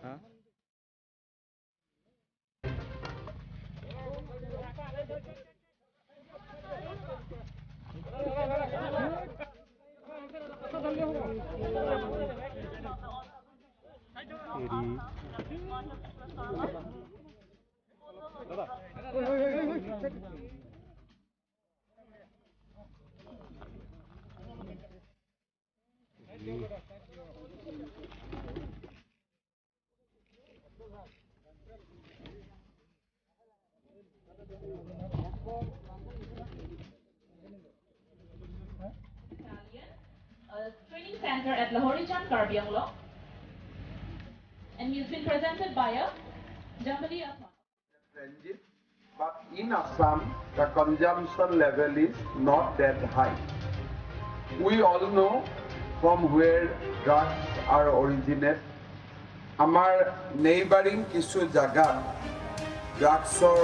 Huh? Training center at Lahorichan Karbi Anglong, and he's been presented by a Jambali Assam. But in Assam, the consumption level is not that high. We all know from where drugs are originate. Our neighboring কিছু জায়গাত ড্ৰাগছৰ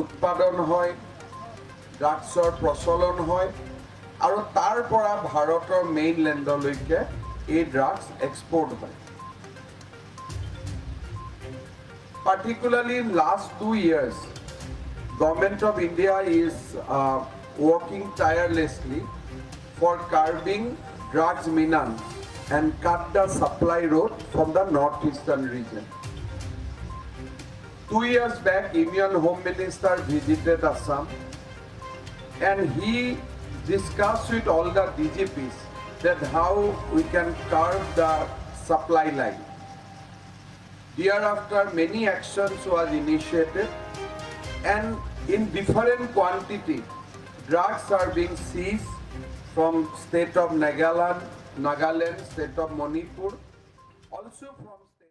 উৎপাদন হয়, ড্ৰাগছৰ প্ৰচলন হয়, আৰু তাৰ পৰা ভাৰতৰ মেইনলেণ্ডলৈকে এই ড্ৰাগছ এক্সপোৰ্ট হয়। Particularly in last 2 years, Government of India is working tirelessly for curbing drugs menace and cut the supply road from the northeastern region. 2 years back, Indian Home Minister visited Assam and he discussed with all the DGPs that how we can curb the supply line. Thereafter, many actions was initiated, and in different quantity, drugs are being seized from state of Nagaland, state of Manipur, also from state